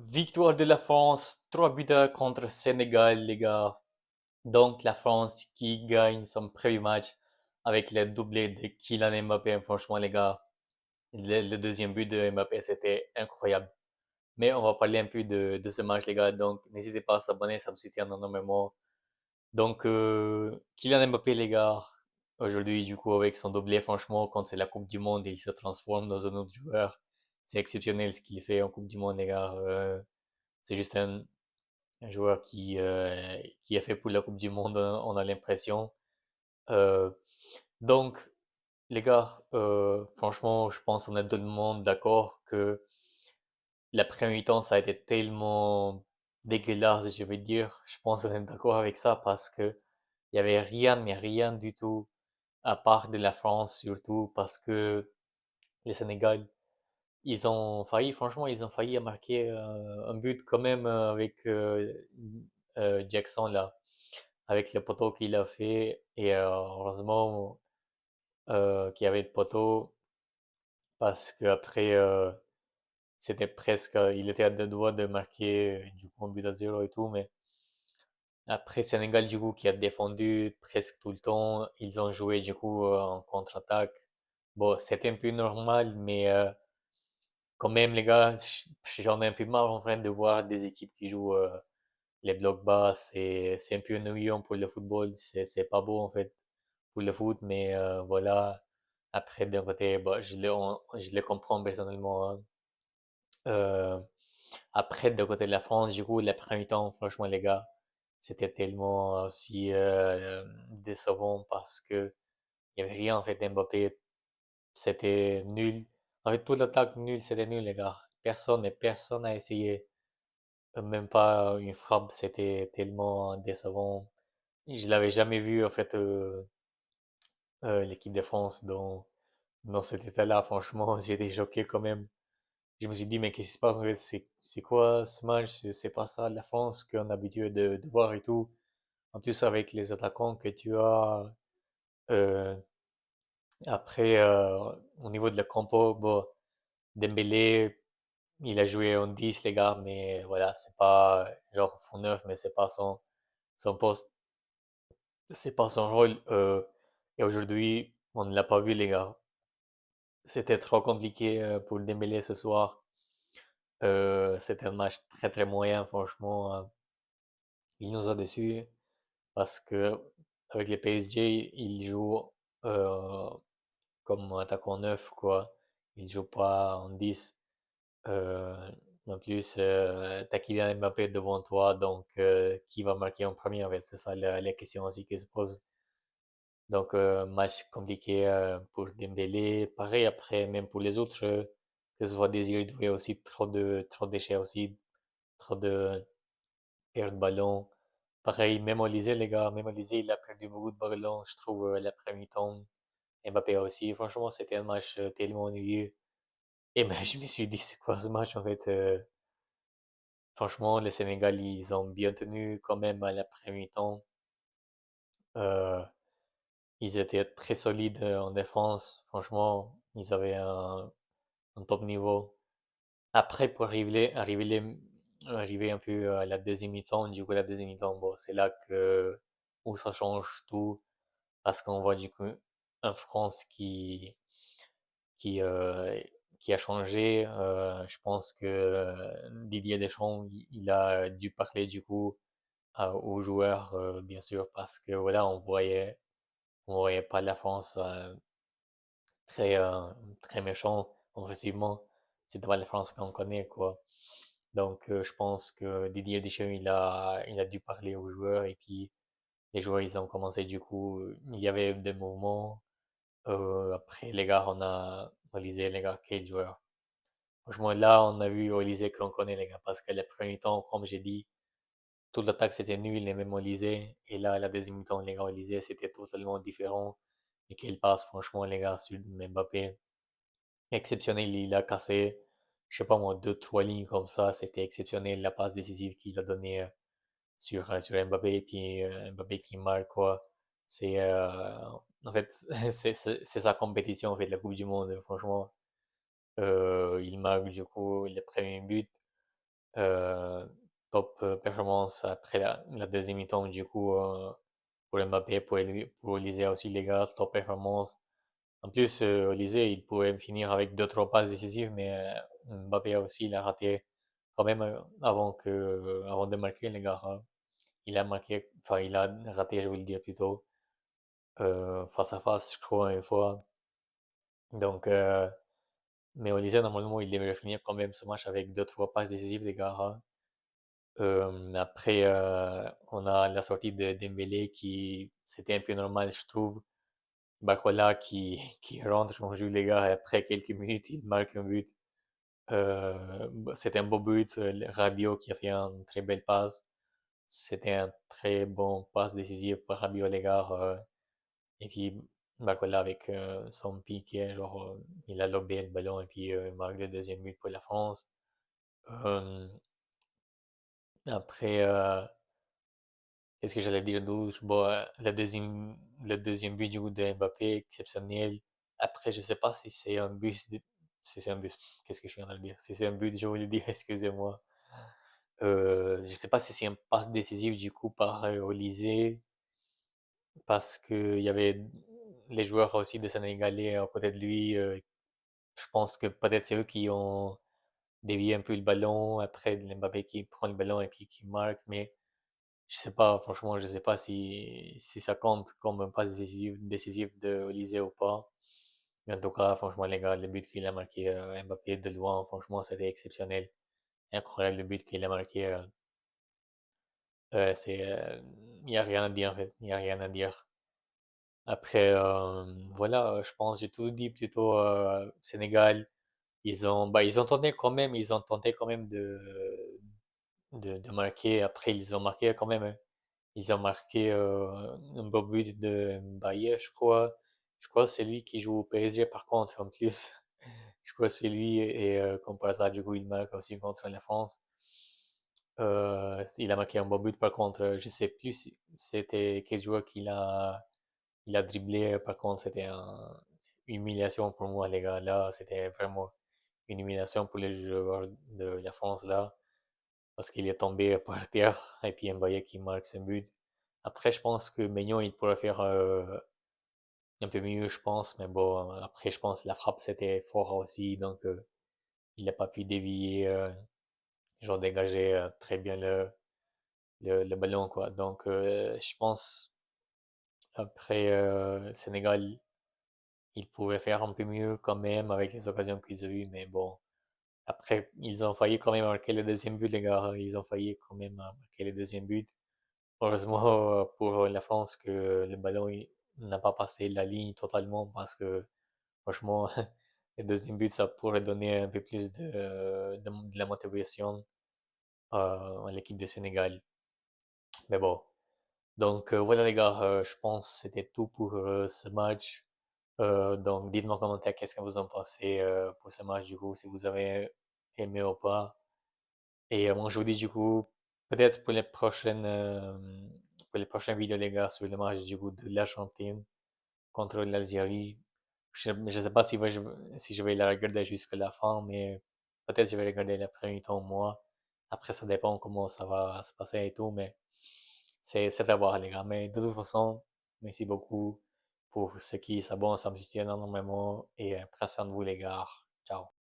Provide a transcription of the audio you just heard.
Victoire de la France, 3 buts à 1 contre Sénégal, les gars. Donc la France qui gagne son premier match avec le doublé de Kylian Mbappé. Franchement, les gars, le deuxième but de Mbappé, c'était incroyable. Mais on va parler un peu de ce match, les gars. Donc n'hésitez pas à s'abonner, ça me soutient énormément. Donc Kylian Mbappé, les gars, aujourd'hui, du coup, avec son doublé, franchement, quand c'est la Coupe du Monde, il se transforme dans un autre joueur. C'est exceptionnel ce qu'il fait en Coupe du Monde, les gars. C'est juste un joueur qui a fait pour la Coupe du Monde, on a l'impression. Euh, donc, les gars, franchement, je pense qu'on est tout le monde d'accord que la première mi-temps, ça a été tellement dégueulasse, je veux dire. Je pense qu'on est d'accord avec ça parce que il y avait rien, mais rien du tout, à part de la France, surtout parce que le Sénégal, ils ont failli, franchement, ils ont failli à marquer un but quand même avec Jackson là, avec le poteau qu'il a fait. Et heureusement qu'il y avait de poteau parce qu'après, c'était presque, il était à deux doigts de marquer du coup un but à zéro et tout. Mais après, Sénégal du coup qui a défendu presque tout le temps, ils ont joué du coup en contre-attaque. Bon, c'était un peu normal, mais quand même, les gars, j'en ai un peu marre en vrai de voir des équipes qui jouent les blocs bas. C'est un peu ennuyant pour le football. C'est pas beau en fait pour le foot, mais voilà. Après, d'un côté, bah, je le comprends personnellement, hein. Euh, Après, de côté de la France, du coup, la première temps, franchement, les gars, c'était tellement aussi décevant parce que il y avait rien en fait d'Mbappé. C'était nul. En fait, toute l'attaque nulle, c'était nul, les gars. Personne, mais personne n'a essayé. Même pas une frappe, c'était tellement décevant. Je l'avais jamais vu, en fait, l'équipe de France dans cet état-là. Franchement, j'étais choqué quand même. Je me suis dit, mais qu'est-ce qui se passe, en fait? C'est quoi ce match? C'est pas ça, la France qu'on a l'habitude de voir et tout. En plus, avec les attaquants que tu as, euh, après, au niveau de la compo, bon, Dembélé, il a joué en 10 les gars, mais voilà, c'est pas genre fond neuf, mais c'est pas son poste, c'est pas son rôle. Et aujourd'hui, on ne l'a pas vu, les gars. C'était trop compliqué pour Dembélé ce soir. C'était un match très très moyen, franchement. Il nous a déçus parce que avec les PSG, il joue euh, comme attaquant neuf, quoi. Il joue pas en 10. Euh, En plus, t'as Kylian Mbappé devant toi, donc qui va marquer en premier, en fait, c'est ça la question aussi qui se pose. Donc, match compliqué pour Dembélé. Pareil après, même pour les autres, que ce soit Désiré Doué aussi, trop de déchets aussi, trop de perte de ballon. Pareil, même Olysée, les gars, même Olysée, il a perdu beaucoup de ballons, je trouve, l'après-midi temps. Mbappé aussi. Franchement, c'était un match tellement ennuyeux. Et ben, je me suis dit, c'est quoi ce match, en fait? Franchement, les Sénégal, ils ont bien tenu quand même à l'après-midi temps. Euh, Ils étaient très solides en défense. Franchement, ils avaient un top niveau. Après, pour arriver un peu à la deuxième mi-temps, du coup, la deuxième mi-temps, bon, c'est là où ça change tout. Parce qu'on voit du coup un France qui, euh, qui a changé. Je pense que Didier Deschamps, il a dû parler du coup aux joueurs, bien sûr, parce que voilà, on voyait pas la France très, très méchant offensivement. C'était pas la France qu'on connaît, quoi. Donc, je pense que Didier Deschamps, il a dû parler aux joueurs et puis les joueurs, ils ont commencé du coup, il y avait des mouvements. Après, les gars, on a Olysée, les gars, quel joueur. Franchement, là, on a vu Olysée qu'on connaît, les gars, parce que le premier temps, comme j'ai dit, toute l'attaque c'était nul, et même Olysée. Et là, la deuxième temps, les gars, Olysée, c'était totalement différent. Et quelle passe, franchement, les gars, sur Mbappé. Exceptionnel, il a cassé, je sais pas moi, deux, trois lignes comme ça. C'était exceptionnel, la passe décisive qu'il a donnée sur Mbappé. Et puis Mbappé qui marque, quoi. En fait, c'est sa compétition, en fait, la Coupe du Monde, franchement. Il marque, du coup, le premier but. Euh, top performance après la deuxième mi-temps, du coup, pour Mbappé, pour Olysée aussi, les gars, top performance. En plus, Olysée, il pourrait finir avec deux, trois passes décisives, mais Mbappé aussi, il a raté quand même avant de marquer, les gars, hein. Il a marqué, enfin, il a raté, je vais le dire plutôt, face à face, je crois, une fois. Donc, mais Olysée, normalement, il devrait finir quand même ce match avec deux, trois passes décisives, les gars, hein. Après, on a la sortie de Dembélé qui, c'était un peu normal, je trouve. Barcola qui rentre en jeu, les gars, et après quelques minutes, il marque un but. C'était un beau but. Rabiot qui a fait une très belle passe. C'était un très bon passe décisif par Rabiot, les gars. Et puis, Barcola avec son piqué, genre, il a lobé le ballon et puis il marque le deuxième but pour la France. Euh, après, qu'est-ce que j'allais dire d'autre? Bon, le deuxième but du coup de Mbappé, exceptionnel. Après, je sais pas si c'est un but, si c'est un but, qu'est-ce que je viens de dire? Si c'est un but, je voulais dire, excusez-moi. Je sais pas si c'est un passe décisif du coup par Olysée, parce que il y avait les joueurs aussi de Sénégalais à côté de lui. Je pense que peut-être c'est eux qui ont dévié un peu le ballon, après Mbappé qui prend le ballon et puis qui marque, mais je sais pas, franchement, je sais pas si ça compte comme un passe décisif de Olysée ou pas. Mais en tout cas, franchement, les gars, le but qu'il a marqué Mbappé de loin, franchement, c'était exceptionnel. Incroyable le but qu'il a marqué. C'est, il y a rien à dire en fait, il y a rien à dire. Après, voilà, je pense que j'ai tout dit plutôt. Sénégal, ils ont tenté quand même, ils ont tenté quand même de marquer. Après, ils ont marqué quand même, hein. Ils ont marqué un beau but de Mbaye, je crois. Je crois que c'est lui qui joue au PSG par contre, en plus. Je crois que c'est lui et comme par hasard, du coup, il marque aussi contre la France. Il a marqué un beau but par contre. Je sais plus si c'était quel joueur il a dribblé. Par contre, c'était une humiliation pour moi, les gars. Là, c'était vraiment une humiliation pour les joueurs de la France, là parce qu'il est tombé par terre et puis Mbaye qui marque son but. Après, je pense que Maignan, il pourrait faire un peu mieux, je pense, mais bon, après, je pense que la frappe, c'était fort aussi, donc il n'a pas pu dévier, genre dégager très bien le ballon, quoi. Donc, je pense, après, Sénégal, il pouvait faire un peu mieux quand même avec les occasions qu'ils ont eues, mais bon, après, ils ont failli quand même marquer le deuxième but, les gars. Ils ont failli quand même marquer le deuxième but. Heureusement pour la France que le ballon n'a pas passé la ligne totalement parce que franchement, le deuxième but, ça pourrait donner un peu plus de la motivation à l'équipe du Sénégal. Mais bon, donc voilà les gars, je pense que c'était tout pour ce match. Donc dites-moi en commentaire qu'est-ce que vous en pensez pour ce match du coup, si vous avez aimé ou pas. Et moi, je vous dis du coup, peut-être pour les prochaines vidéos, les gars, sur le match du coup de l'Argentine contre l'Algérie. Je sais pas si je vais la regarder jusqu'à la fin, mais peut-être je vais regarder le premier temps, moi. Après, ça dépend comment ça va se passer et tout, mais c'est à voir, les gars. Mais de toute façon, merci beaucoup pour ceux qui s'abonnent, ça me soutient énormément et prenez soin de vous, les gars. Ciao.